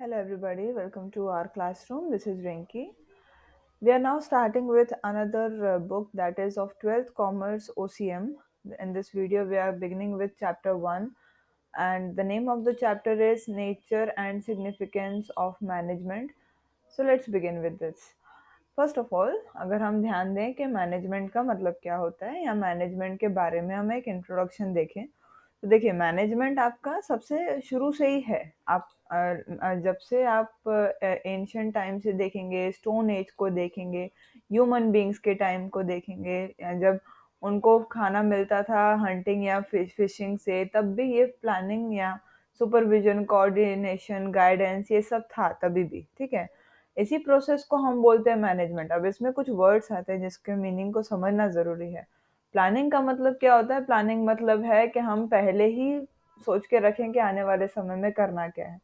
Hello everybody, welcome to our classroom. This is Rinki. We are now starting with another book that is of 12th Commerce OCM. In this video, we are beginning with chapter 1, and the name of the chapter is Nature and Significance of Management. So let's begin with this. First of all अगर हम ध्यान दें कि management का मतलब क्या होता है या मैनेजमेंट के बारे में हम एक इंट्रोडक्शन देखें तो देखिए मैनेजमेंट आपका सबसे शुरू से ही है। आप जब से आप एंशियंट टाइम से देखेंगे, स्टोन एज को देखेंगे, ह्यूमन बींग्स के टाइम को देखेंगे, या जब उनको खाना मिलता था हंटिंग या फिशिंग से, तब भी ये प्लानिंग या सुपरविजन, कोऑर्डिनेशन, गाइडेंस ये सब था तभी भी। ठीक है, इसी प्रोसेस को हम बोलते हैं मैनेजमेंट। अब इसमें कुछ वर्ड्स आते हैं जिसके मीनिंग को समझना ज़रूरी है। प्लानिंग का मतलब क्या होता है? प्लानिंग मतलब है कि हम पहले ही सोच के रखें कि आने वाले समय में करना क्या है।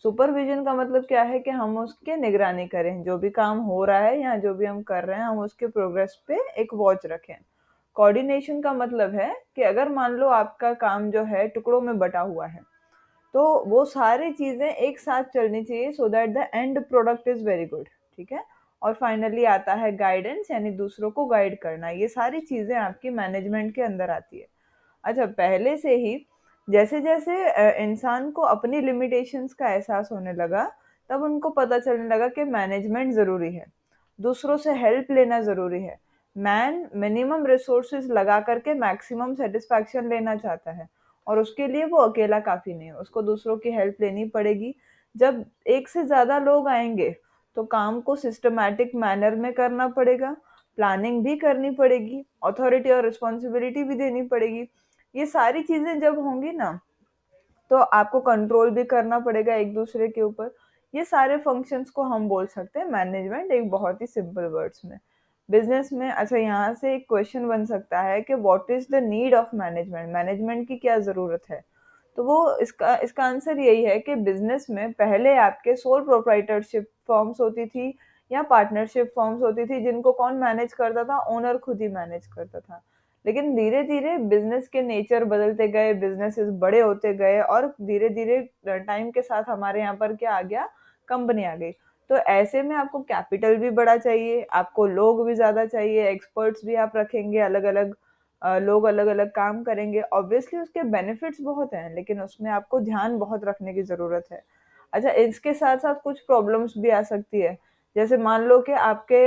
सुपरविजन का मतलब क्या है कि हम उसके निगरानी करें, जो भी काम हो रहा है या जो भी हम कर रहे हैं हम उसके प्रोग्रेस पे एक वॉच रखें। कोऑर्डिनेशन का मतलब है कि अगर मान लो आपका काम जो है टुकड़ों में बटा हुआ है, तो वो सारी चीजें एक साथ चलनी चाहिए so that the end product is very good. ठीक है, और फाइनली आता है गाइडेंस, यानी दूसरों को गाइड करना। ये सारी चीजें आपकी मैनेजमेंट के अंदर आती है। अच्छा, पहले से ही जैसे जैसे इंसान को अपनी लिमिटेशंस का एहसास होने लगा, तब उनको पता चलने लगा कि मैनेजमेंट जरूरी है, दूसरों से हेल्प लेना जरूरी है। मैन मिनिमम रिसोर्सेज लगा करके मैक्सिमम सेटिस्फैक्शन लेना चाहता है, और उसके लिए वो अकेला काफी नहीं है, उसको दूसरों की हेल्प लेनी पड़ेगी। जब एक से ज्यादा लोग आएंगे तो काम को सिस्टमैटिक मैनर में करना पड़ेगा, प्लानिंग भी करनी पड़ेगी, अथॉरिटी और रिस्पॉन्सिबिलिटी भी देनी पड़ेगी। ये सारी चीजें जब होंगी ना, तो आपको कंट्रोल भी करना पड़ेगा एक दूसरे के ऊपर। ये सारे फंक्शंस को हम बोल सकते हैं मैनेजमेंट, एक बहुत ही सिंपल वर्ड्स में। बिजनेस में अच्छा यहाँ से एक क्वेश्चन बन सकता है कि what is the need of management, management की क्या जरूरत है। तो वो इसका इसका आंसर यही है कि बिजनेस में पहले आपके सोल प्रोप्राइटरशिप फर्म्स होती थी या पार्टनरशिप फर्म्स होती थी, जिनको कौन मैनेज करता था? ओनर खुद ही मैनेज करता था। लेकिन धीरे धीरे बिजनेस के नेचर बदलते गए, बिजनेसेस बड़े होते गए, और धीरे धीरे टाइम के साथ हमारे यहाँ पर क्या आ गया? कंपनी आ गई। तो ऐसे में आपको कैपिटल भी बड़ा चाहिए, आपको लोग भी ज्यादा चाहिए, एक्सपर्ट्स भी आप रखेंगे, अलग अलग लोग अलग अलग काम करेंगे। ऑब्वियसली उसके बेनिफिट्स बहुत हैं, लेकिन उसमें आपको ध्यान बहुत रखने की जरूरत है। अच्छा, इसके साथ साथ कुछ प्रॉब्लम्स भी आ सकती है। जैसे मान लो कि आपके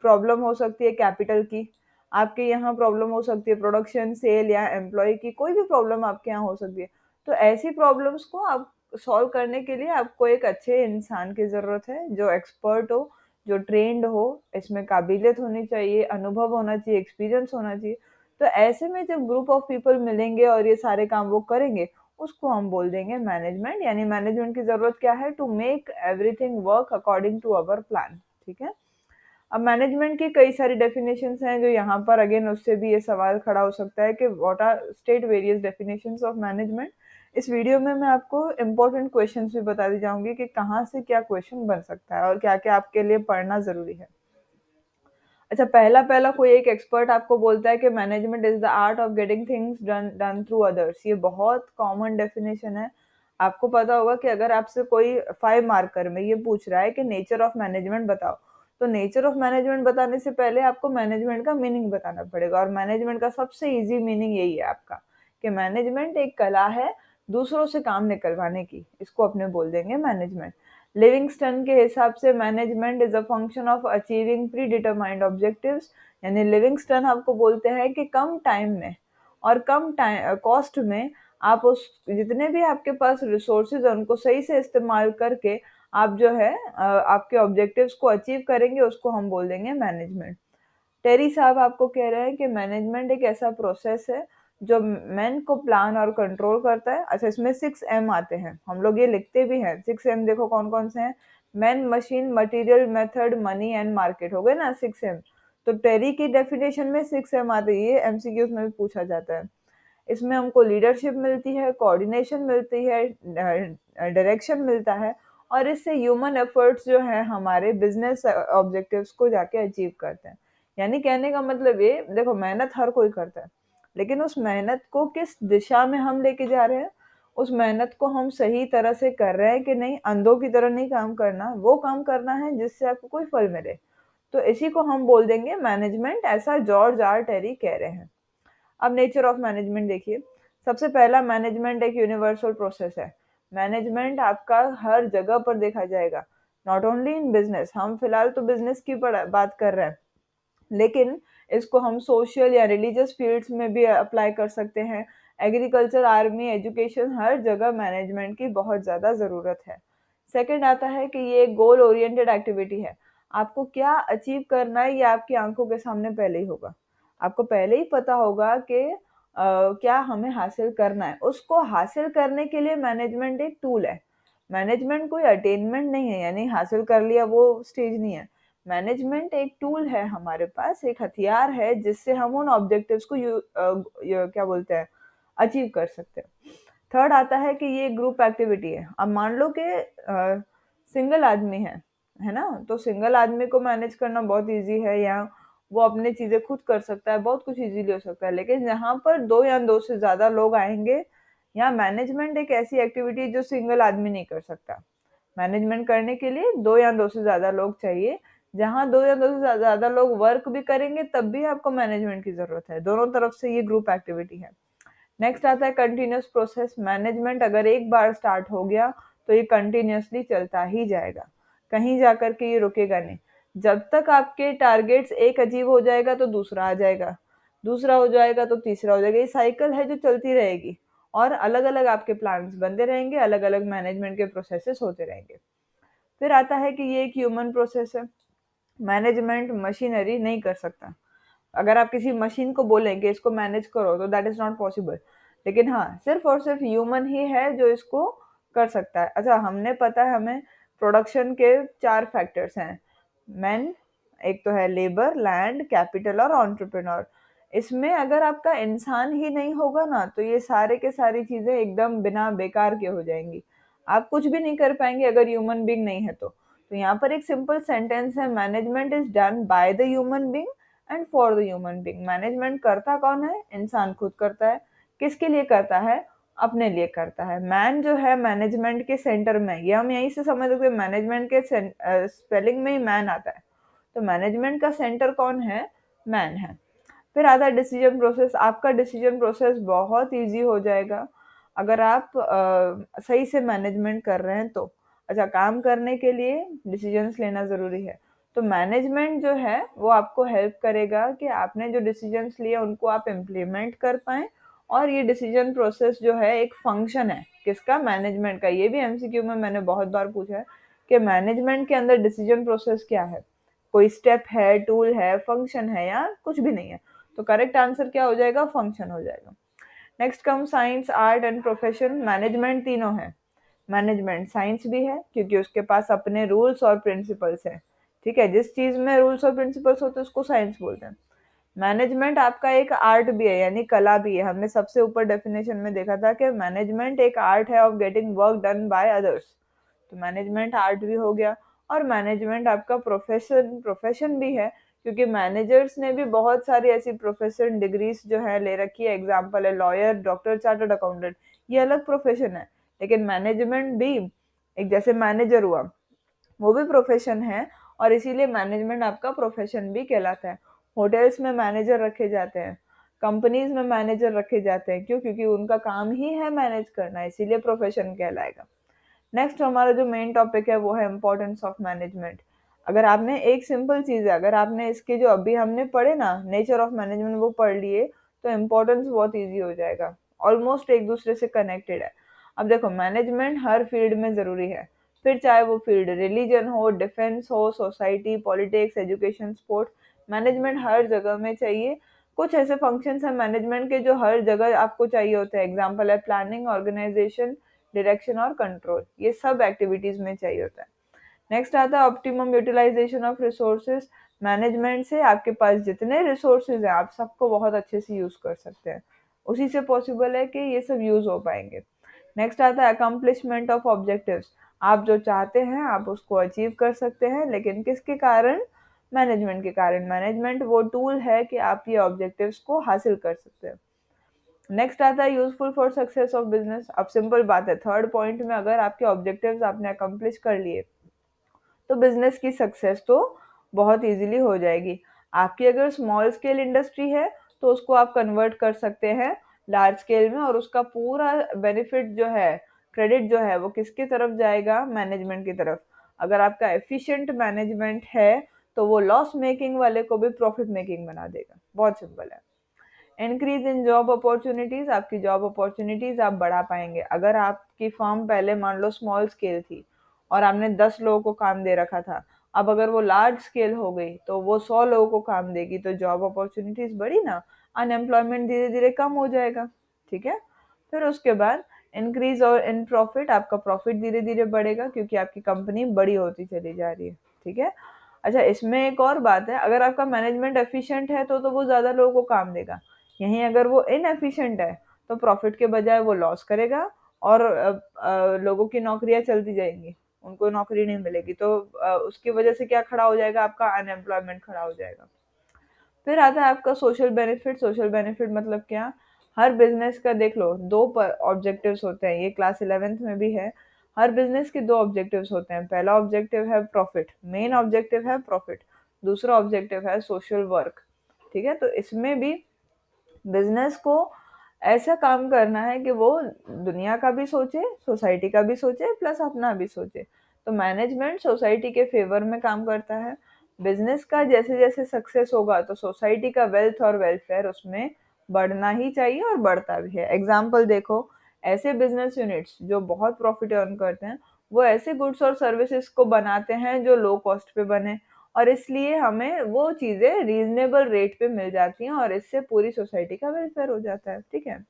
प्रॉब्लम हो सकती है कैपिटल की, आपके यहाँ प्रॉब्लम हो सकती है प्रोडक्शन, सेल या एम्प्लॉय की, कोई भी प्रॉब्लम आपके यहाँ हो सकती है। तो ऐसी प्रॉब्लम्स को आप सॉल्व करने के लिए आपको एक अच्छे इंसान की जरूरत है, जो एक्सपर्ट हो, जो ट्रेंड हो, इसमें काबिलियत होनी चाहिए, अनुभव होना चाहिए, एक्सपीरियंस होना चाहिए। तो ऐसे में जब ग्रुप ऑफ पीपल मिलेंगे और ये सारे काम वो करेंगे, उसको हम बोल देंगे मैनेजमेंट। यानी मैनेजमेंट की जरूरत क्या है? To make everything work according to our plan. ठीक है, अब मैनेजमेंट की कई सारी डेफिनेशंस हैं, जो यहाँ पर अगेन उससे भी ये सवाल खड़ा हो सकता है कि what are state various definitions of management. इस वीडियो में मैं आपको इम्पोर्टेंट क्वेश्चंस भी बता दी जाऊंगी कि कहाँ से क्या क्वेश्चन बन सकता है और क्या क्या आपके लिए पढ़ना जरूरी है। अच्छा, पहला पहला कोई एक एक्सपर्ट आपको बोलता है कि management is the art of getting things done done through others. ये बहुत कॉमन डेफिनेशन है। आपको पता होगा कि अगर आपसे कोई 5 मार्कर में ये पूछ रहा है कि नेचर ऑफ मैनेजमेंट बताओ, तो नेचर ऑफ मैनेजमेंट बताने से पहले आपको मैनेजमेंट का मीनिंग बताना पड़ेगा, और मैनेजमेंट का सबसे इजी मीनिंग यही है आपका, कि मैनेजमेंट एक कला है दूसरों से काम निकलवाने की। इसको अपने बोल देंगे मैनेजमेंट। लिविंगस्टन के हिसाब से management is a function of achieving pre determined objectives. यानी लिविंगस्टन आपको बोलते हैं कि कम टाइम में और कम टाइम कॉस्ट में आप उस जितने भी आपके पास रिसोर्सेज है उनको सही से इस्तेमाल करके आप जो है आपके ऑब्जेक्टिव्स को अचीव करेंगे, उसको हम बोल देंगे मैनेजमेंट। टेरी साहब आपको कह रहे हैं कि मैनेजमेंट एक ऐसा प्रोसेस है जो मैन को प्लान और कंट्रोल करता है। अच्छा, इसमें 6M आते हैं, हम लोग ये लिखते भी हैं। 6M देखो कौन कौन से हैं? Man, machine, material, method, money and market, हो गए ना 6M। तो टेरी की डेफिनेशन में 6M आते हैं, ये एमसीक्यूज में भी पूछा जाता है। इसमें हमको लीडरशिप मिलती है, कोऑर्डिनेशन मिलती है, डायरेक्शन मिलता है, और इससे ह्यूमन एफर्ट्स जो है हमारे बिजनेस ऑब्जेक्टिव्स को जाके अचीव करते हैं। यानी कहने का मतलब ये देखो, मेहनत हर कोई करता है, लेकिन उस मेहनत को किस दिशा में हम लेके जा रहे हैं, उस मेहनत को हम सही तरह से कर रहे हैं कि नहीं, अंधों की तरह नहीं काम करना, वो काम करना है जिससे आपको कोई फल मिले। तो इसी को हम बोल देंगे मैनेजमेंट, ऐसा जॉर्ज आर टेरी कह रहे हैं। अब नेचर ऑफ मैनेजमेंट देखिए। सबसे पहला, मैनेजमेंट एक यूनिवर्सल प्रोसेस है। मैनेजमेंट आपका हर जगह पर देखा जाएगा, नॉट ओनली इन बिजनेस। हम फिलहाल तो बिजनेस की बात कर रहे हैं, लेकिन इसको हम सोशल या रिलीजियस फील्ड्स में भी अप्लाई कर सकते हैं। एग्रीकल्चर, आर्मी, एजुकेशन, हर जगह मैनेजमेंट की बहुत ज़्यादा ज़रूरत है। सेकंड आता है कि ये एक गोल ओरिएंटेड एक्टिविटी है। आपको क्या अचीव करना है ये आपकी आंखों के सामने पहले ही होगा। आपको पहले ही पता होगा कि क्या हमें हासिल करना है। उसको हासिल करने के लिए मैनेजमेंट एक टूल है। मैनेजमेंट कोई अटेनमेंट नहीं है, यानी हासिल कर लिया वो स्टेज नहीं है। मैनेजमेंट एक टूल है हमारे पास, एक हथियार है जिससे हम उन ऑब्जेक्टिव्स को क्या बोलते हैं, अचीव कर सकते हैं। थर्ड आता है कि ये ग्रुप एक्टिविटी है। अब मान लो कि सिंगल आदमी है ना, तो सिंगल आदमी को मैनेज करना बहुत इजी है, या वो अपनी चीजें खुद कर सकता है, बहुत कुछ इजीली हो सकता है। लेकिन जहाँ पर दो या दो से ज्यादा लोग आएंगे, या मैनेजमेंट एक ऐसी एक्टिविटी जो सिंगल आदमी नहीं कर सकता। मैनेजमेंट करने के लिए दो या दो से ज्यादा लोग चाहिए। जहाँ दो या दो से ज्यादा लोग वर्क भी करेंगे तब भी आपको मैनेजमेंट की जरूरत है। दोनों तरफ से ये ग्रुप एक्टिविटी है। नेक्स्ट आता है कंटिन्यूअस प्रोसेस। मैनेजमेंट अगर एक बार स्टार्ट हो गया तो ये कंटिन्यूअसली चलता ही जाएगा, कहीं जाकर के ये रुकेगा नहीं। जब तक आपके टारगेट्स एक अचीव हो जाएगा तो दूसरा आ जाएगा, दूसरा हो जाएगा तो तीसरा हो जाएगा। ये साइकिल है जो चलती रहेगी, और अलग अलग आपके प्लान्स बनते रहेंगे, अलग अलग मैनेजमेंट के प्रोसेसेस होते रहेंगे। फिर आता है कि ये एक ह्यूमन प्रोसेस है। मैनेजमेंट मशीनरी नहीं कर सकता। अगर आप किसी मशीन को बोलें कि इसको मैनेज करो तो दैट इज नॉट पॉसिबल। लेकिन हाँ, सिर्फ और सिर्फ ह्यूमन ही है जो इसको कर सकता है। अच्छा, हमने पता है हमें प्रोडक्शन के 4 फैक्टर्स हैं। मैन, एक तो है लेबर, लैंड, कैपिटल और एंटरप्रेन्योर। इसमें अगर आपका इंसान ही नहीं होगा ना, तो ये सारे के सारी चीजें एकदम बिना बेकार के हो जाएंगी। आप कुछ भी नहीं कर पाएंगे अगर ह्यूमन बीइंग नहीं है तो यहाँ पर एक सिंपल सेंटेंस है, management is done by the human being and for the human being. Management करता कौन है? इंसान खुद करता है। किसके लिए करता है? अपने लिए करता है। मैन जो है मैनेजमेंट के सेंटर में, ये हम यहीं से समझ सकते हैं, मैनेजमेंट के स्पेलिंग में ही मैन आता है। तो मैनेजमेंट का सेंटर कौन है? मैन है। फिर आता है डिसीजन प्रोसेस। आपका डिसीजन प्रोसेस बहुत इजी हो जाएगा अगर आप सही से मैनेजमेंट कर रहे हैं तो। अच्छा, काम करने के लिए डिसीजंस लेना जरूरी है। तो मैनेजमेंट जो है वो आपको हेल्प करेगा कि आपने जो डिसीजंस लिए उनको आप इम्प्लीमेंट कर पाए। और ये डिसीजन प्रोसेस जो है एक फंक्शन है किसका? मैनेजमेंट का। ये भी एमसीक्यू में मैंने बहुत बार पूछा है कि मैनेजमेंट के अंदर डिसीजन प्रोसेस क्या है। कोई स्टेप है, टूल है, फंक्शन है, या कुछ भी नहीं है? तो करेक्ट आंसर क्या हो जाएगा? फंक्शन हो जाएगा। Next come science, art and profession. Management तीनों है। मैनेजमेंट साइंस भी है क्योंकि उसके पास अपने रूल्स और प्रिंसिपल्स हैं। ठीक है, जिस चीज में रूल्स और प्रिंसिपल्स होते हैं उसको साइंस बोलते हैं। मैनेजमेंट आपका एक आर्ट भी है, यानी कला भी है। हमने सबसे ऊपर डेफिनेशन में देखा था कि मैनेजमेंट एक आर्ट है of getting work done by others. तो मैनेजमेंट आर्ट भी हो गया। और मैनेजमेंट आपका प्रोफेशन प्रोफेशन भी है, क्योंकि मैनेजर्स ने भी बहुत सारी ऐसी प्रोफेशन डिग्रीज जो है ले रखी है। एग्जाम्पल है लॉयर, डॉक्टर, चार्टर्ड अकाउंटेंट। ये अलग प्रोफेशन है, लेकिन मैनेजमेंट भी एक, जैसे मैनेजर हुआ, वो भी प्रोफेशन है। और इसीलिए मैनेजमेंट आपका प्रोफेशन भी कहलाता है। होटल्स में मैनेजर रखे जाते हैं, कंपनीज में मैनेजर रखे जाते हैं। क्यों? क्योंकि उनका काम ही है मैनेज करना, इसीलिए प्रोफेशन कहलाएगा। नेक्स्ट हमारा जो मेन टॉपिक है वो है इम्पोर्टेंस ऑफ मैनेजमेंट। अगर आपने एक सिंपल चीज है, अगर आपने इसके जो अभी हमने पढ़े ना, नेचर ऑफ मैनेजमेंट, वो पढ़ लिए, तो इम्पोर्टेंस बहुत इजी हो जाएगा। ऑलमोस्ट एक दूसरे से कनेक्टेड है। अब देखो, मैनेजमेंट हर फील्ड में जरूरी है। फिर चाहे वो फील्ड रिलीजन हो, डिफेंस हो, society, politics, education, sports, management हर जगह में चाहिए। कुछ ऐसे फंक्शंस हैं मैनेजमेंट के जो हर जगह आपको चाहिए होते हैं। एग्जाम्पल है प्लानिंग, ऑर्गेनाइजेशन, डायरेक्शन और कंट्रोल। ये सब एक्टिविटीज में चाहिए होता है। नेक्स्ट आता है optimum utilisation of resources. Management से आपके पास जितने रिसोर्सेज हैं आप सबको बहुत अच्छे से यूज कर सकते हैं। उसी से पॉसिबल है कि ये सब यूज हो पाएंगे। नेक्स्ट आता है अकम्पलिशमेंट ऑफ ऑब्जेक्टिव्स। आप जो चाहते हैं आप उसको अचीव कर सकते हैं, लेकिन किसके कारण? मैनेजमेंट के कारण। मैनेजमेंट वो टूल है कि आप ये ऑब्जेक्टिव्स को हासिल कर सकते हैं। नेक्स्ट आता है useful for success of business. अब सिंपल बात है, थर्ड पॉइंट में अगर आपके ऑब्जेक्टिव्स आपने अकम्प्लिश कर लिए तो बिजनेस की सक्सेस तो बहुत इजीली हो जाएगी। आपकी अगर स्मॉल स्केल इंडस्ट्री है तो उसको आप कन्वर्ट कर सकते हैं लार्ज स्केल में, और उसका पूरा बेनिफिट जो है, क्रेडिट जो है वो किसकी तरफ जाएगा? मैनेजमेंट की तरफ। अगर आपका एफिशिएंट मैनेजमेंट है तो वो लॉस मेकिंग वाले को भी प्रॉफिट मेकिंग बना देगा। बहुत सिंपल है। इंक्रीज इन जॉब अपॉर्चुनिटीज, आपकी जॉब अपॉर्चुनिटीज आप बढ़ा पाएंगे। अगर आपकी फर्म पहले मान लो स्मॉल स्केल थी और आपने 10 लोगों को काम दे रखा था, अब अगर वो लार्ज स्केल हो गई तो वो 100 लोगों को काम देगी, तो जॉब अपॉर्चुनिटीज बढ़ी ना, अनएम्प्लॉयमेंट धीरे धीरे कम हो जाएगा। ठीक है। फिर उसके बाद इंक्रीज और इन प्रॉफिट, आपका प्रॉफिट धीरे धीरे बढ़ेगा क्योंकि आपकी कंपनी बड़ी होती चली जा रही है। ठीक है। अच्छा, इसमें एक और बात है, अगर आपका मैनेजमेंट एफिशिएंट है तो वो ज्यादा लोगों को काम देगा। यहीं अगर वो इनएफिशिएंट है तो प्रॉफिट के बजाय वो लॉस करेगा और लोगों की नौकरियां चलती जाएंगी, उनको नौकरी नहीं मिलेगी, तो उसकी वजह से क्या खड़ा हो जाएगा? आपका अनएम्प्लॉयमेंट खड़ा हो जाएगा। फिर आता है आपका सोशल बेनिफिट। सोशल बेनिफिट मतलब क्या? हर बिजनेस का देख लो दो ऑब्जेक्टिव्स होते हैं, ये क्लास 11th में भी है। हर बिजनेस के दो ऑब्जेक्टिव्स होते हैं। पहला ऑब्जेक्टिव है प्रॉफिट, मेन ऑब्जेक्टिव है प्रॉफिट। दूसरा ऑब्जेक्टिव है सोशल वर्क। ठीक है। तो इसमें भी बिजनेस को ऐसा काम करना है कि वो दुनिया का भी सोचे, सोसाइटी का भी सोचे, प्लस अपना भी सोचे। तो मैनेजमेंट सोसाइटी के फेवर में काम करता है। बिजनेस का जैसे जैसे सक्सेस होगा तो सोसाइटी का वेल्थ और वेलफेयर उसमें बढ़ना ही चाहिए और बढ़ता भी है। एग्जाम्पल देखो, ऐसे बिजनेस यूनिट्स जो बहुत प्रॉफिट अर्न करते हैं वो ऐसे गुड्स और सर्विसेज को बनाते हैं जो लो कॉस्ट पे बने, और इसलिए हमें वो चीजें रीजनेबल रेट पे मिल जाती हैं और इससे पूरी सोसाइटी का वेलफेयर हो जाता है। ठीक है।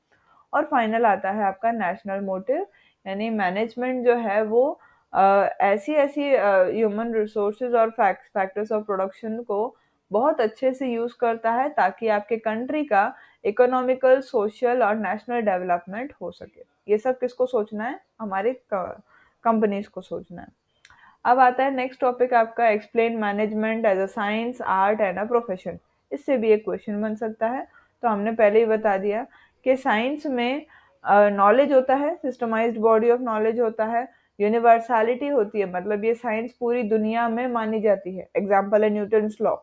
और फाइनल आता है आपका नेशनल मोटिव, यानी मैनेजमेंट जो है वो ऐसी ऐसी ह्यूमन रिसोर्सेज और फैक्टर्स ऑफ प्रोडक्शन को बहुत अच्छे से यूज करता है ताकि आपके कंट्री का इकोनॉमिकल, सोशल और नेशनल डेवलपमेंट हो सके। ये सब किसको सोचना है? हमारी कंपनीज को सोचना है। अब आता है नेक्स्ट टॉपिक आपका, explain management as a science, art and a profession. इससे भी एक क्वेश्चन बन सकता है। तो हमने पहले ही बता दिया कि साइंस में नॉलेज होता है, सिस्टमाइज्ड बॉडी ऑफ नॉलेज होता है, यूनिवर्सलिटी होती है, मतलब ये साइंस पूरी दुनिया में मानी जाती है। एग्जाम्पल है न्यूटन्स लॉ,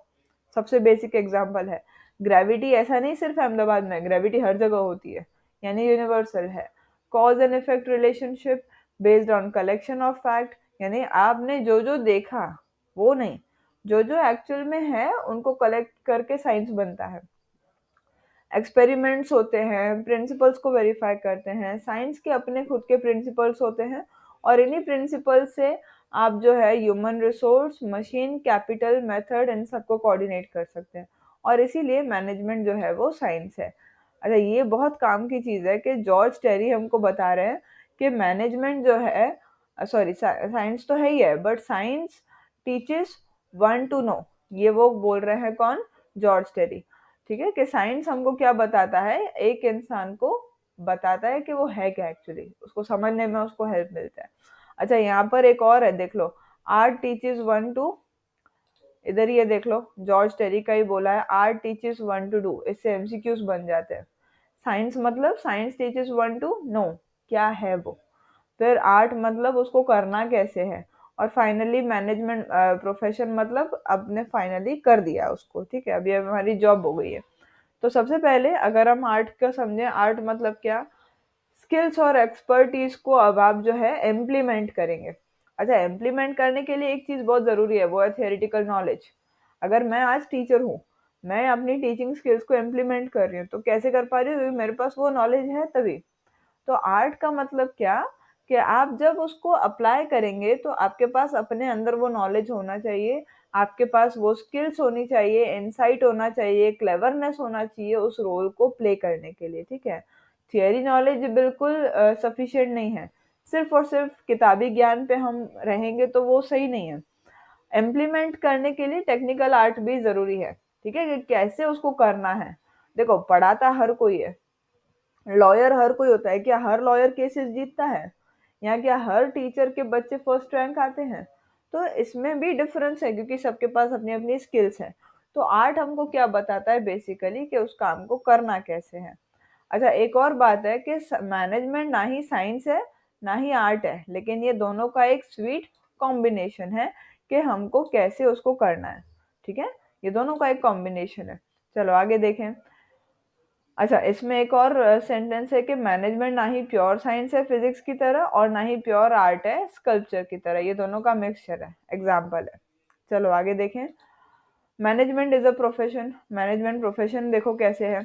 सबसे बेसिक एग्जाम्पल है। ग्रेविटी ऐसा नहीं सिर्फ अहमदाबाद में, ग्रेविटी हर जगह होती है, यानी यूनिवर्सल है। Cause and effect relationship based on collection of fact, यानी आपने जो जो देखा वो नहीं, जो जो एक्चुअल में है उनको कलेक्ट करके साइंस बनता है। एक्सपेरिमेंट्स होते हैं, प्रिंसिपल्स को वेरीफाई करते हैं। साइंस के अपने खुद के प्रिंसिपल्स होते हैं और इन्हीं प्रिंसिपल्स से आप जो है human resource, machine, capital, method, इन सबको कोऑर्डिनेट कर सकते हैं, और इसीलिए मैनेजमेंट जो है वो साइंस है। अच्छा, ये बहुत काम की चीज़ है कि जॉर्ज टेरी हमको बता रहे हैं कि मैनेजमेंट जो है, सॉरी साइंस तो है ही है, but science teaches one to know. ये वो बोल रहे हैं कौन? George Terry. ठीक है, कि साइंस हमको क्या बताता है, एक इंसान को बताता है कि वो है क्या एक्चुअली, उसको समझने में उसको हेल्प मिलता है। अच्छा, यहाँ पर एक और है, देख लो, आर्ट टीचेस वन टू, इधर ये देख लो, जॉर्ज टेरी का ही बोला है, art teaches one to do, इससे एमसीक्यूज बन जाते हैं। साइंस मतलब science teaches one to know, क्या है वो। फिर आर्ट मतलब उसको करना कैसे है। और फाइनली मैनेजमेंट प्रोफेशन मतलब आपने फाइनली कर दिया उसको। ठीक है, अभी हमारी जॉब हो गई है। तो सबसे पहले अगर हम आर्ट का समझें, आर्ट मतलब क्या? स्किल्स और एक्सपर्टीज को अब आप जो है इम्प्लीमेंट करेंगे। अच्छा, इम्प्लीमेंट करने के लिए एक चीज बहुत जरूरी है, वो है थियोरिटिकल नॉलेज। अगर मैं आज टीचर हूँ, मैं अपनी टीचिंग स्किल्स को इम्प्लीमेंट कर रही हूँ, तो कैसे कर पा रही हूँ? क्योंकि मेरे पास वो नॉलेज है तभी। तो आर्ट का मतलब क्या? कि आप जब उसको अप्लाई करेंगे तो आपके पास अपने अंदर वो नॉलेज होना चाहिए, आपके पास वो स्किल्स होनी चाहिए, इनसाइट होना चाहिए, क्लेवरनेस होना चाहिए उस रोल को प्ले करने के लिए। ठीक है। थियरी नॉलेज बिल्कुल सफिशिएंट नहीं है, सिर्फ और सिर्फ किताबी ज्ञान पे हम रहेंगे तो वो सही नहीं है। इम्प्लीमेंट करने के लिए टेक्निकल आर्ट भी जरूरी है। ठीक है, कि कैसे उसको करना है। देखो, पढ़ाता हर कोई है, लॉयर हर कोई होता है, क्या हर लॉयर केसेस जीतता है? या क्या हर टीचर के बच्चे फर्स्ट रैंक आते हैं? तो इसमें भी डिफरेंस है क्योंकि सबके पास अपनी अपनी स्किल्स हैं। तो आर्ट हमको क्या बताता है बेसिकली, कि उस काम को करना कैसे है। अच्छा, एक और बात है कि मैनेजमेंट ना ही साइंस है ना ही आर्ट है, लेकिन ये दोनों का एक स्वीट कॉम्बिनेशन है कि हमको कैसे उसको करना है। ठीक है, ये दोनों का एक कॉम्बिनेशन है। चलो आगे देखें। अच्छा, इसमें एक और सेंटेंस है कि मैनेजमेंट ना ही प्योर साइंस है फिजिक्स की तरह और ना ही प्योर आर्ट है स्कल्पचर की तरह, ये दोनों का मिक्सचर है, एग्जाम्पल है। चलो आगे देखें। Management is a profession. Management profession देखो कैसे है।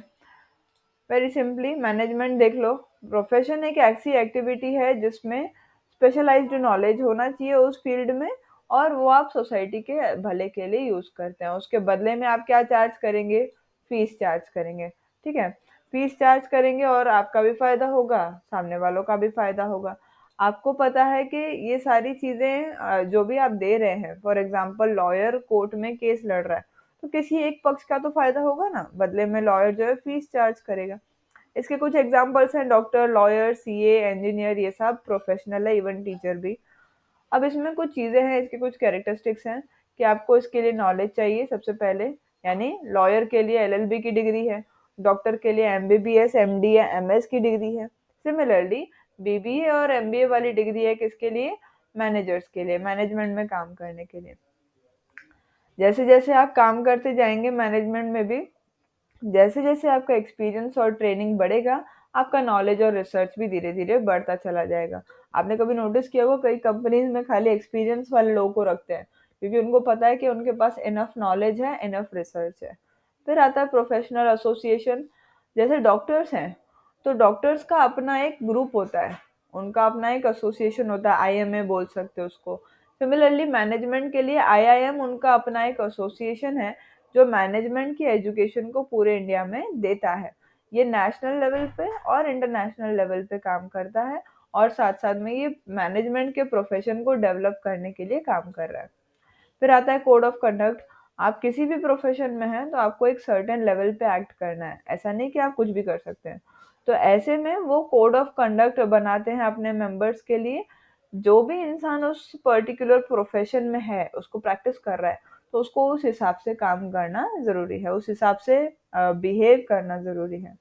वेरी सिंपली मैनेजमेंट देख लो, प्रोफेशन एक ऐसी एक्टिविटी है जिसमें स्पेशलाइज्ड नॉलेज होना चाहिए उस फील्ड में, और वो आप सोसाइटी के भले के लिए यूज करते हैं। उसके बदले में आप क्या चार्ज करेंगे? फीस चार्ज करेंगे। ठीक है, फीस चार्ज करेंगे और आपका भी फायदा होगा, सामने वालों का भी फायदा होगा। आपको पता है कि ये सारी चीजें जो भी आप दे रहे हैं, फॉर एग्जाम्पल लॉयर कोर्ट में केस लड़ रहा है, तो किसी एक पक्ष का तो फायदा होगा ना, बदले में लॉयर जो है फीस चार्ज करेगा। इसके कुछ एग्जांपल्स हैं, डॉक्टर, लॉयर, सीए, इंजीनियर, ये सब प्रोफेशनल है, इवन टीचर भी। अब इसमें कुछ चीजें हैं, इसके कुछ कैरेक्टरिस्टिक्स हैं कि आपको इसके लिए नॉलेज चाहिए सबसे पहले, यानी लॉयर के लिए एलएलबी की डिग्री है, डॉक्टर के लिए एमबीबीएस, एमडी या एमएस की डिग्री है। सिमिलरली बीबीए और एमबीए वाली डिग्री है किसके लिए? मैनेजर्स के लिए, मैनेजमेंट में काम करने के लिए। जैसे जैसे आप काम करते जाएंगे मैनेजमेंट में भी, जैसे जैसे आपका एक्सपीरियंस और ट्रेनिंग बढ़ेगा, आपका नॉलेज और रिसर्च भी धीरे धीरे बढ़ता चला जाएगा। आपने कभी नोटिस किया होगा कई कंपनीज में खाली एक्सपीरियंस वाले लोगों को रखते हैं, क्योंकि उनको पता है कि उनके पास इनफ नॉलेज है, इनफ रिसर्च है। फिर आता है प्रोफेशनल एसोसिएशन। जैसे डॉक्टर्स हैं, तो डॉक्टर्स का अपना एक ग्रुप होता है, उनका अपना एक एसोसिएशन होता है, आईएमए बोल सकते हो उसको। सिमिलरली मैनेजमेंट के लिए आईआईएम उनका अपना एक एसोसिएशन है, जो मैनेजमेंट की एजुकेशन को पूरे इंडिया में देता है। ये नेशनल लेवल पे और इंटरनेशनल लेवल पे काम करता है, और साथ साथ में ये मैनेजमेंट के प्रोफेशन को डेवलप करने के लिए काम कर रहा है। फिर आता है कोड ऑफ कंडक्ट। आप किसी भी प्रोफेशन में हैं तो आपको एक सर्टेन लेवल पे एक्ट करना है, ऐसा नहीं कि आप कुछ भी कर सकते हैं। तो ऐसे में वो कोड ऑफ कंडक्ट बनाते हैं अपने मेंबर्स के लिए। जो भी इंसान उस पर्टिकुलर प्रोफेशन में है, उसको प्रैक्टिस कर रहा है, तो उसको उस हिसाब से काम करना जरूरी है, उस हिसाब से बिहेव करना जरूरी है।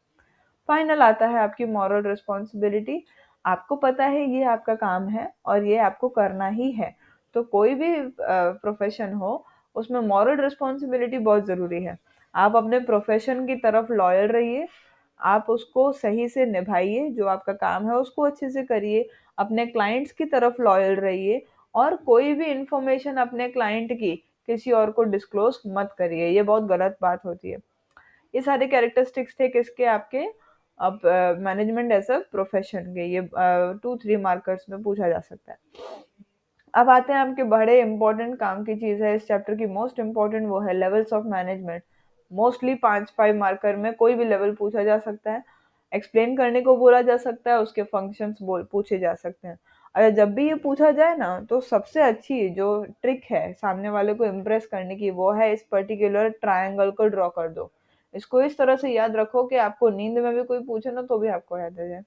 फाइनल आता है आपकी मॉरल रिस्पॉन्सिबिलिटी। आपको पता है ये आपका काम है और ये आपको करना ही है। तो कोई भी प्रोफेशन हो, उसमें मॉरल रिस्पॉन्सिबिलिटी बहुत ज़रूरी है। आप अपने प्रोफेशन की तरफ लॉयल रहिए, आप उसको सही से निभाइए, जो आपका काम है उसको अच्छे से करिए, अपने क्लाइंट्स की तरफ लॉयल रहिए, और कोई भी इंफॉर्मेशन अपने क्लाइंट की किसी और को डिस्क्लोज मत करिए, ये बहुत गलत बात होती है। ये सारे कैरेक्टरिस्टिक्स थे किसके? आपके। अब मैनेजमेंट एज अ प्रोफेशन के, ये 2-3 मार्कर्स में पूछा जा सकता है। अब आते हैं आपके बड़े इंपॉर्टेंट काम की चीज है इस चैप्टर की, मोस्ट इंपॉर्टेंट, वो है levels of management. Mostly 5-5 marker में कोई भी लेवल पूछा जा सकता है, एक्सप्लेन करने को बोला जा सकता है, उसके फंक्शंस बोल पूछे जा सकते हैं। अगर जब भी ये पूछा जाए ना, तो सबसे अच्छी जो ट्रिक है सामने वाले को इम्प्रेस करने की, वो है इस पर्टिकुलर ट्रायंगल को ड्रॉ कर दो। इसको इस तरह से याद रखो कि आपको नींद में भी कोई पूछे ना तो भी आपको याद आ जाए।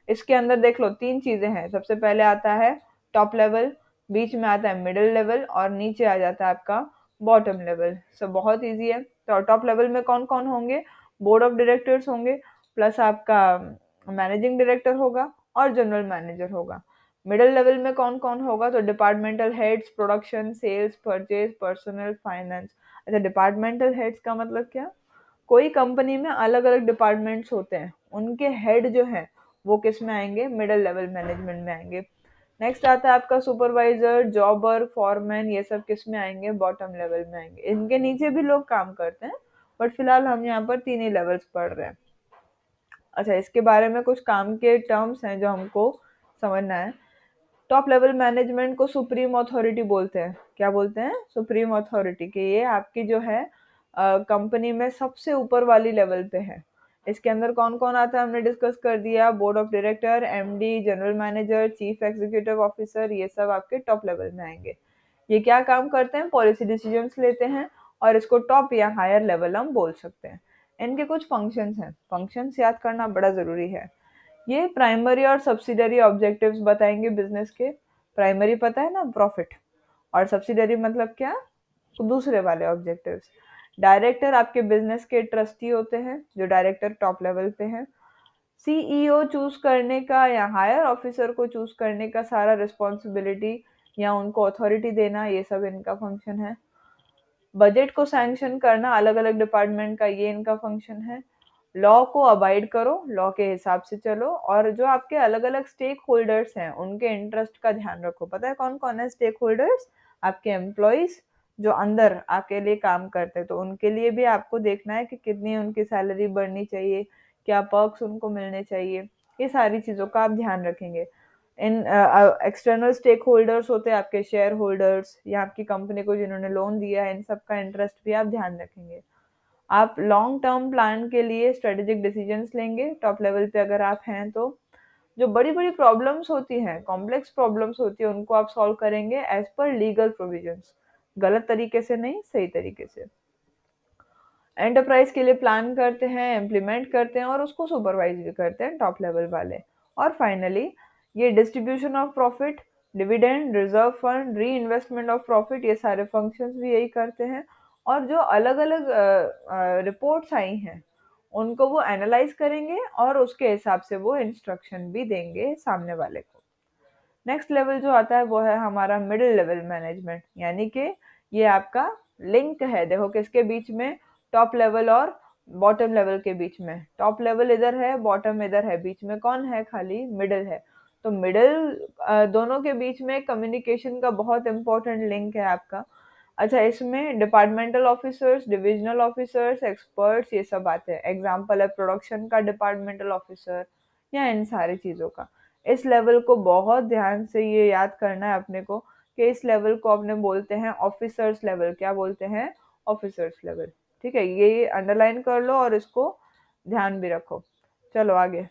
इसके अंदर देख लो 3 चीजें हैं। सबसे पहले आता है टॉप लेवल, बीच में आता है मिडिल लेवल, और नीचे आ जाता है आपका बॉटम लेवल। सब बहुत इजी है। तो टॉप लेवल में कौन कौन होंगे? बोर्ड ऑफ डायरेक्टर्स होंगे, प्लस आपका मैनेजिंग डायरेक्टर होगा और जनरल मैनेजर होगा। मिडिल लेवल में कौन कौन होगा? तो departmental heads, production, sales, purchase, personnel, finance. अच्छा, डिपार्टमेंटल हेड्स का मतलब क्या? कोई कंपनी में अलग अलग डिपार्टमेंट्स होते हैं, उनके हेड जो हैं वो किस में आएंगे? मिडिल लेवल मैनेजमेंट में आएंगे। नेक्स्ट आता है आपका सुपरवाइजर, जॉबर, फॉरमैन, ये सब किस में आएंगे? बॉटम लेवल में आएंगे। इनके नीचे भी लोग काम करते हैं, बट फिलहाल हम यहाँ पर 3 ही लेवल्स पढ़ रहे हैं। अच्छा, इसके बारे में कुछ काम के टर्म्स हैं जो हमको समझना है। टॉप लेवल मैनेजमेंट को सुप्रीम अथॉरिटी बोलते हैं। क्या बोलते हैं? Supreme authority. कि ये आपकी जो है कंपनी में सबसे ऊपर वाली लेवल पे है। इसके अंदर कौन कौन आता है हमने डिस्कस कर दिया। Board of director, MD, general manager, chief executive officer, ये सब आपके टॉप लेवल में आएंगे। ये क्या काम करते हैं? पॉलिसी डिसीजंस लेते हैं, और इसको टॉप या हायर लेवल हम बोल सकते हैं। इनके कुछ फंक्शंस हैं, फंक्शंस याद करना बड़ा जरूरी है। ये प्राइमरी और सब्सिडरी ऑब्जेक्टिव्स बताएंगे बिजनेस के। प्राइमरी पता है ना, प्रॉफिट, और सब्सिडरी मतलब क्या? दूसरे वाले ऑब्जेक्टिव्स। डायरेक्टर आपके बिजनेस के ट्रस्टी होते हैं, जो डायरेक्टर टॉप लेवल पे हैं। सीईओ चूज करने का या हायर ऑफिसर को चूज करने का सारा रिस्पॉन्सिबिलिटी या उनको अथॉरिटी देना, ये सब इनका फंक्शन है। बजट को सैंक्शन करना अलग अलग डिपार्टमेंट का, ये इनका फंक्शन है। लॉ को अबाइड करो, लॉ के हिसाब से चलो, और जो आपके अलग अलग स्टेक होल्डर्स हैं उनके इंटरेस्ट का ध्यान रखो। पता है कौन कौन है स्टेक होल्डर्स? आपके एम्प्लॉयज जो अंदर आपके लिए काम करते हैं, तो उनके लिए भी आपको देखना है कि कितनी उनकी सैलरी बढ़नी चाहिए, क्या पर्क्स उनको मिलने चाहिए, ये सारी चीजों का आप ध्यान रखेंगे। इन एक्सटर्नल स्टेक होल्डर्स होते हैं आपके शेयर होल्डर्स या आपकी कंपनी को जिन्होंने लोन दिया है, इन सब का इंटरेस्ट भी आप ध्यान रखेंगे। आप लॉन्ग टर्म प्लान के लिए स्ट्रेटेजिक डिसीजंस लेंगे टॉप लेवल पे अगर आप हैं तो। जो बड़ी बड़ी प्रॉब्लम्स होती हैं, कॉम्प्लेक्स प्रॉब्लम्स होती है, उनको आप सॉल्व करेंगे एज पर लीगल प्रोविजंस, गलत तरीके से नहीं, सही तरीके से। एंटरप्राइज के लिए प्लान करते हैं, इम्प्लीमेंट करते हैं और उसको सुपरवाइज भी करते हैं टॉप लेवल वाले। और फाइनली ये distribution of profit, dividend, reserve fund, री इन्वेस्टमेंट ऑफ प्रॉफिट, ये सारे फंक्शंस भी यही करते हैं। और जो अलग अलग रिपोर्ट्स आई हैं उनको वो एनालाइज करेंगे और उसके हिसाब से वो इंस्ट्रक्शन भी देंगे सामने वाले को। नेक्स्ट लेवल जो आता है वो है हमारा मिडिल लेवल मैनेजमेंट, यानी कि ये आपका लिंक है, देखो किसके बीच में, टॉप लेवल और बॉटम लेवल के बीच में। टॉप लेवल इधर है, बॉटम इधर है, बीच में कौन है? खाली मिडिल है। तो मिडिल दोनों के बीच में कम्युनिकेशन का बहुत इंपॉर्टेंट लिंक है आपका। अच्छा, इसमें departmental officers, divisional officers, experts, ये सब आते हैं। एग्जाम्पल है प्रोडक्शन का डिपार्टमेंटल ऑफिसर, या इन सारी चीजों का। इस लेवल को बहुत ध्यान से ये याद करना है अपने को कि इस लेवल को अपने बोलते हैं ऑफिसर्स लेवल। क्या बोलते हैं? Officers level. ठीक है, ये अंडरलाइन कर लो और इसको ध्यान भी रखो। चलो आगे।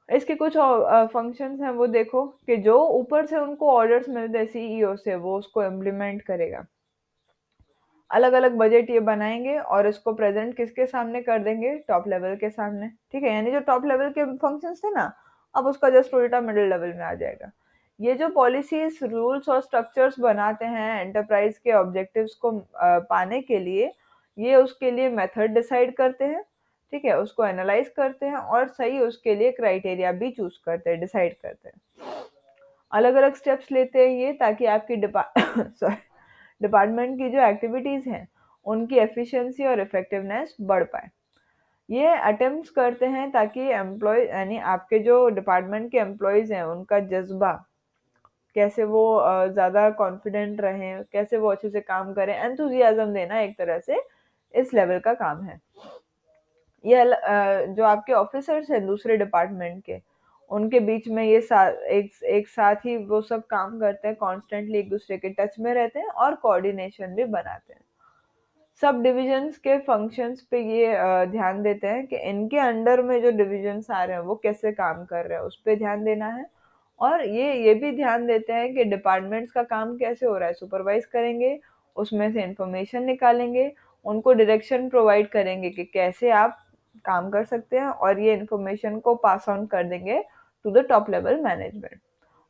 इसके कुछ फंक्शंस हैं वो देखो, कि जो ऊपर से उनको ऑर्डर्स मिलते हैं सीईओ से, वो उसको इम्प्लीमेंट करेगा। अलग अलग बजट ये बनाएंगे और इसको प्रेजेंट किसके सामने कर देंगे? टॉप लेवल के सामने। ठीक है, यानी जो टॉप लेवल के फंक्शंस थे ना, अब उसका जस्ट उल्टा मिडिल लेवल में आ जाएगा। ये जो पॉलिसीज, रूल्स और स्ट्रक्चर्स बनाते हैं एंटरप्राइज के ऑब्जेक्टिव्स को पाने के लिए, ये उसके लिए मेथड डिसाइड करते हैं। ठीक है, उसको एनालाइज करते हैं और सही उसके लिए क्राइटेरिया भी चूज करते हैं, डिसाइड करते हैं। अलग अलग स्टेप्स लेते हैं ये, ताकि आपकी सॉरी, डिपार्टमेंट की जो एक्टिविटीज हैं उनकी एफिशिएंसी और इफेक्टिवनेस बढ़ पाए। ये अटेम्प्ट्स करते हैं ताकि एम्प्लॉय, यानी आपके जो डिपार्टमेंट के एम्प्लॉयज हैं उनका जज्बा, कैसे वो ज़्यादा कॉन्फिडेंट रहें, कैसे वो अच्छे से काम करें, एंथुजियाज्म देना एक तरह से इस लेवल का काम है। ये जो आपके ऑफिसर्स हैं दूसरे डिपार्टमेंट के, उनके बीच में ये एक साथ ही वो सब काम करते हैं, कॉन्स्टेंटली एक दूसरे के टच में रहते हैं और कोऑर्डिनेशन भी बनाते हैं। सब डिविजन्स के फंक्शंस पे ये ध्यान देते हैं कि इनके अंडर में जो डिविजन्स आ रहे हैं वो कैसे काम कर रहे हैं, उस पर ध्यान देना है। और ये भी ध्यान देते हैं कि डिपार्टमेंट्स का काम कैसे हो रहा है, सुपरवाइज करेंगे, उसमें से इंफॉर्मेशन निकालेंगे, उनको डायरेक्शन प्रोवाइड करेंगे कि कैसे आप काम कर सकते हैं, और ये इंफॉर्मेशन को पास ऑन कर देंगे to the top level management.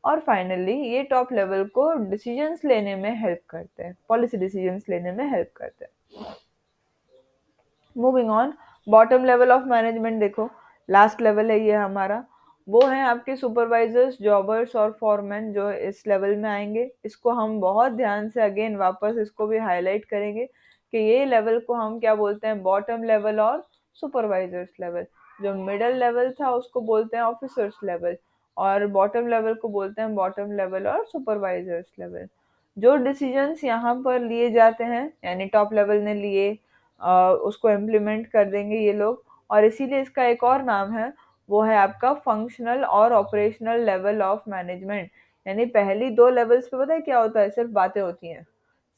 और फाइनली ये टॉप लेवल को डिसीजंस लेने में हेल्प करते हैं, पॉलिसी डिसीजंस लेने में हेल्प करते हैं। Moving on, bottom level of management देखो, लास्ट लेवल है ये हमारा। वो है आपके सुपरवाइजर्स, जॉबर्स और फॉरमैन जो इस लेवल में आएंगे। इसको हम बहुत ध्यान से अगेन वापस इसको भी हाईलाइट करेंगे कि ये लेवल को हम क्या बोलते हैं? बॉटम लेवल और सुपरवाइजर्स लेवल। जो मिडल लेवल था उसको बोलते हैं ऑफिसर्स लेवल, और बॉटम लेवल को बोलते हैं बॉटम लेवल और सुपरवाइजर्स लेवल। जो डिसीजंस यहाँ पर लिए जाते हैं, यानी टॉप लेवल ने लिए, उसको इम्प्लीमेंट कर देंगे ये लोग। और इसीलिए इसका एक और नाम है, वो है आपका फंक्शनल और ऑपरेशनल लेवल ऑफ मैनेजमेंट। यानी पहली दो लेवल्स पे पता है क्या होता है? सिर्फ बातें होती हैं,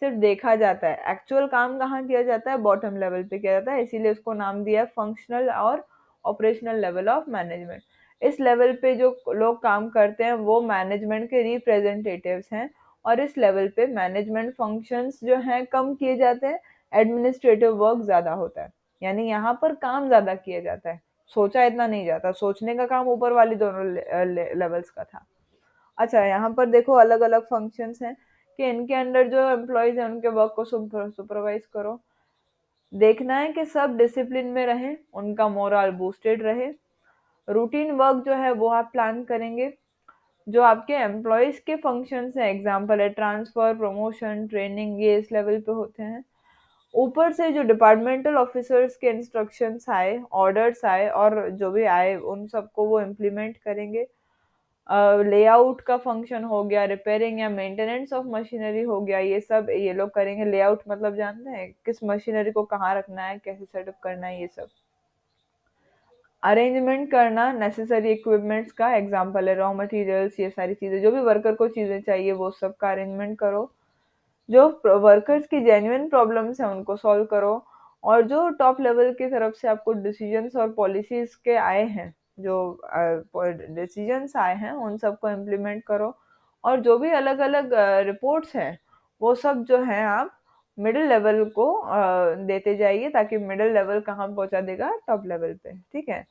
सिर्फ देखा जाता है। एक्चुअल काम कहाँ किया जाता है? बॉटम लेवल पे किया जाता है, इसीलिए उसको नाम दिया है फंक्शनल और ऑपरेशनल लेवल ऑफ मैनेजमेंट। इस लेवल पे जो लोग काम करते हैं वो मैनेजमेंट के रिप्रेजेंटेटिव्स हैं, और इस लेवल पे मैनेजमेंट फंक्शंस जो हैं कम किए जाते हैं, एडमिनिस्ट्रेटिव वर्क ज्यादा होता है। यानी यहाँ पर काम ज्यादा किया जाता है, सोचा इतना नहीं जाता, सोचने का काम ऊपर वाली दोनों लेवल्स का था। अच्छा, यहाँ पर देखो अलग अलग फंक्शंस हैं कि इनके अंडर जो एम्प्लॉयज हैं उनके वर्क को सुपरवाइज करो। देखना है कि सब डिसिप्लिन में रहें, उनका मोरल बूस्टेड रहे, रूटीन वर्क जो है वो आप प्लान करेंगे। जो आपके एम्प्लॉयज के फंक्शंस हैं, एग्जांपल है ट्रांसफर, प्रमोशन, ट्रेनिंग, ये इस लेवल पे होते हैं। ऊपर से जो डिपार्टमेंटल ऑफिसर्स के इंस्ट्रक्शंस आए, ऑर्डर्स आए और जो भी आए उन सबको वो इम्प्लीमेंट करेंगे। लेआउट का फंक्शन हो गया, रिपेयरिंग या मेंटेनेंस ऑफ मशीनरी हो गया, ये सब ये लोग करेंगे। लेआउट मतलब जानते हैं, किस मशीनरी को कहाँ रखना है, कैसे सेटअप करना है, ये सब। अरेंजमेंट करना नेसेसरी इक्विपमेंट्स का, एग्जांपल है रॉ मटेरियल्स, ये सारी चीजें, जो भी वर्कर को चीजें चाहिए वो सब का अरेंजमेंट करो। जो वर्कर्स की जेन्युइन प्रॉब्लम्स हैं उनको सॉल्व करो। और जो टॉप लेवल की तरफ से आपको डिसीजंस और पॉलिसीज के आए हैं, जो डिसीजंस आए हैं उन सबको इम्प्लीमेंट करो। और जो भी अलग अलग रिपोर्ट्स हैं वो सब जो है आप मिडिल लेवल को देते जाइए, ताकि मिडिल लेवल कहाँ पहुंचा देगा, टॉप लेवल पे। ठीक है।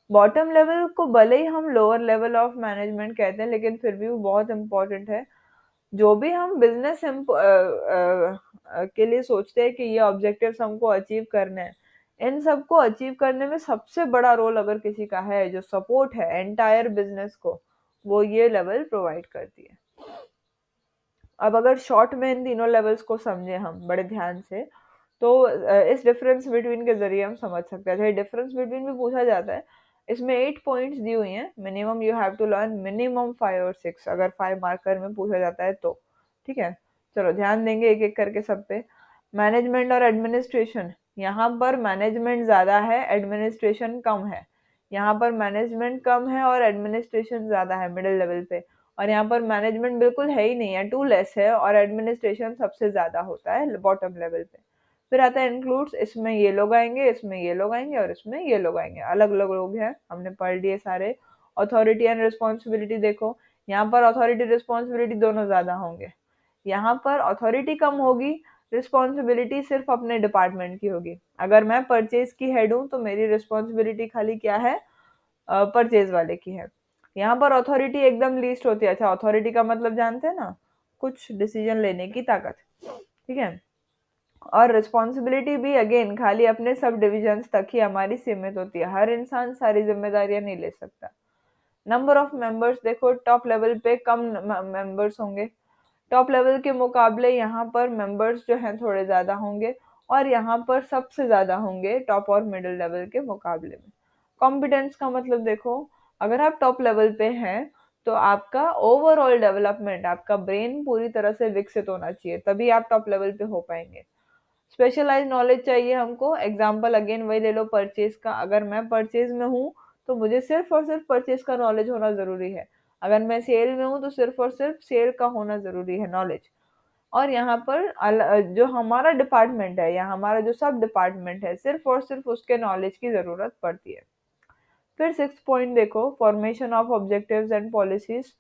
बॉटम लेवल को भले ही हम लोअर लेवल ऑफ मैनेजमेंट कहते हैं, लेकिन फिर भी वो बहुत इंपॉर्टेंट है। जो भी हम बिजनेस के लिए सोचते हैं कि ये ऑब्जेक्टिव्स हमको अचीव करने हैं, इन सबको अचीव करने में सबसे बड़ा रोल अगर किसी का है, जो सपोर्ट है एंटायर बिजनेस को, वो ये लेवल प्रोवाइड करती है। अब अगर शॉर्ट में इन तीनों लेवल्स को समझे हम बड़े ध्यान से, तो इस डिफरेंस बिटवीन के जरिए हम समझ सकते हैं। डिफरेंस बिटवीन भी पूछा जाता है। इसमें 8 पॉइंट्स दी हुई हैं। Minimum you have to learn minimum 5 और 6, अगर 5 मार्कर में पूछा जाता है तो। ठीक है। चलो ध्यान देंगे एक एक करके सब पे। मैनेजमेंट और एडमिनिस्ट्रेशन, यहाँ पर मैनेजमेंट ज्यादा है, एडमिनिस्ट्रेशन कम है। यहाँ पर मैनेजमेंट कम है और एडमिनिस्ट्रेशन ज्यादा है मिडिल लेवल पे। और यहाँ पर मैनेजमेंट बिल्कुल है ही नहीं है, टू लेस है, और एडमिनिस्ट्रेशन सबसे ज्यादा होता है बॉटम लेवल पे। फिर आता है इंक्लूड्स, इसमें ये लोग आएंगे, इसमें ये लोग आएंगे और इसमें ये लोग आएंगे, अलग अलग लोग हैं, हमने पढ़ लिए सारे। अथॉरिटी एंड रिस्पॉन्सिबिलिटी देखो, यहाँ पर अथॉरिटी रिस्पॉन्सिबिलिटी दोनों ज्यादा होंगे। यहाँ पर अथॉरिटी कम होगी, रिस्पॉन्सिबिलिटी सिर्फ अपने डिपार्टमेंट की होगी। अगर मैं परचेज की हेड हूँ तो मेरी रिस्पॉन्सिबिलिटी खाली क्या है, परचेज वाले की है। यहाँ पर अथॉरिटी एकदम लीस्ट होती है। अच्छा, अथॉरिटी का मतलब जानते हैं ना, कुछ डिसीजन लेने की ताकत। ठीक है। और रिस्पॉन्सिबिलिटी भी अगेन खाली अपने सब डिविजन्स तक ही हमारी सीमित होती है, हर इंसान सारी जिम्मेदारियां नहीं ले सकता। नंबर ऑफ मेंबर्स देखो, टॉप लेवल पे कम मेंबर्स होंगे, टॉप लेवल के मुकाबले यहाँ पर मेंबर्स जो हैं थोड़े ज्यादा होंगे, और यहाँ पर सबसे ज्यादा होंगे टॉप और मिडिल लेवल के मुकाबले में। कॉम्पिटेंस का मतलब देखो, अगर आप टॉप लेवल पे हैं तो आपका ओवरऑल डेवलपमेंट, आपका ब्रेन पूरी तरह से विकसित होना चाहिए, तभी आप टॉप लेवल पे हो पाएंगे। स्पेशलाइज नॉलेज चाहिए हमको, एग्जाम्पल अगेन वही ले लो परचेज का। अगर मैं परचेज में हूँ तो मुझे सिर्फ और सिर्फ परचेज का नॉलेज होना जरूरी है। अगर मैं सेल में हूँ तो सिर्फ और सिर्फ सेल का होना जरूरी है नॉलेज। और यहाँ पर जो हमारा डिपार्टमेंट है या हमारा जो सब डिपार्टमेंट है, सिर्फ और सिर्फ उसके नॉलेज की जरूरत पड़ती है। फिर 6 पॉइंट देखो, formation of objectives and policies.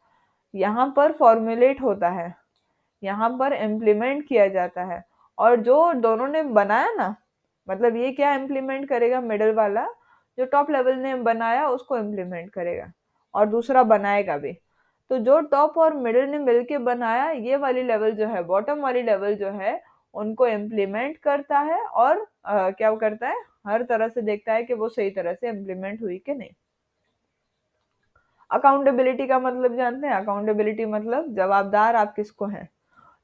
यहाँ पर फॉर्मुलेट होता है, यहाँ पर इम्प्लीमेंट किया जाता है। और जो दोनों ने बनाया ना, मतलब ये क्या इम्प्लीमेंट करेगा, मिडल वाला जो टॉप लेवल ने बनाया उसको इम्प्लीमेंट करेगा, और दूसरा बनाएगा भी। तो जो टॉप और मिडिल ने मिलके बनाया, ये वाली लेवल जो है, बॉटम वाली लेवल जो है, उनको इम्प्लीमेंट करता है। और क्या करता है, हर तरह से देखता है कि वो सही तरह से इम्प्लीमेंट हुई कि नहीं। अकाउंटेबिलिटी का मतलब जानते हैं, अकाउंटेबिलिटी मतलब जवाबदार आप किसको हैं।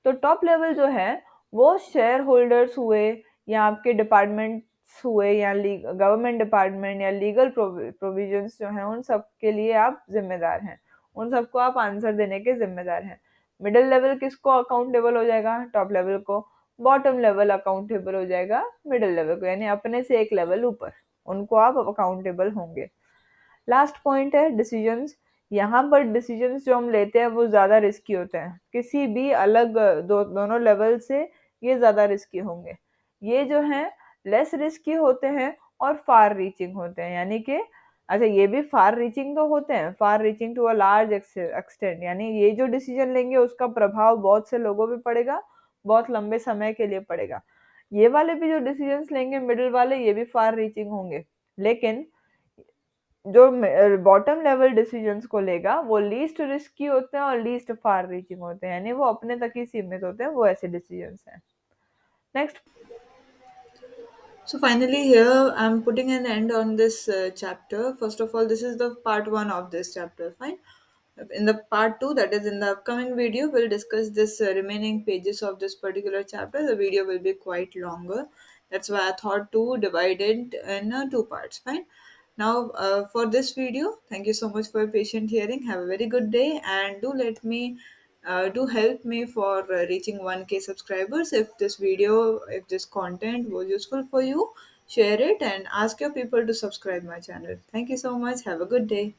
तो टॉप लेवल जो है वो शेयर होल्डर्स हुए, या आपके डिपार्टमेंट्स हुए, या गवर्नमेंट डिपार्टमेंट, या लीगल प्रोविजंस जो हैं उन सब के लिए आप जिम्मेदार हैं, उन सबको आप आंसर देने के जिम्मेदार हैं। मिडिल लेवल किसको अकाउंटेबल हो जाएगा, टॉप लेवल को। बॉटम लेवल अकाउंटेबल हो जाएगा मिडिल लेवल को, यानी अपने से एक लेवल ऊपर, उनको आप अकाउंटेबल होंगे। लास्ट पॉइंट है डिसीजंस। यहाँ पर डिसीजंस जो हम लेते हैं वो ज्यादा रिस्की होते हैं, किसी भी अलग दोनों लेवल से ये ज्यादा रिस्की होंगे। ये जो हैं लेस रिस्की होते हैं और फार रीचिंग होते हैं, यानी कि अच्छा ये भी फार रीचिंग तो होते हैं, far reaching to a large extent, यानी ये जो डिसीजन लेंगे उसका प्रभाव बहुत से लोगों पे पड़ेगा, बहुत लंबे समय के लिए पड़ेगा। ये वाले भी जो डिसीजंस लेंगे मिडिल वाले, ये भी फार रीचिंग होंगे। लेकिन जो बॉटम लेवल डिसीजंस को लेगा वो लीस्ट रिस्की होते हैं और लीस्ट फार रीचिंग होते हैं, यानी वो अपने तक ही सीमित होते हैं, वो ऐसे डिसीजंस हैं। Next. So finally, here I'm putting an end on this chapter. First of all, this is the part one of this chapter. Fine. In the part two, that is in the upcoming video, we'll discuss this remaining pages of this particular chapter. The video will be quite longer. That's why I thought to divide it in two parts. Fine. Now, for this video, thank you so much for your patient hearing. Have a very good day, and do help me for reaching 1K subscribers. If this video, if this content was useful for you, share it and ask your people to subscribe my channel. Thank you so much. Have a good day.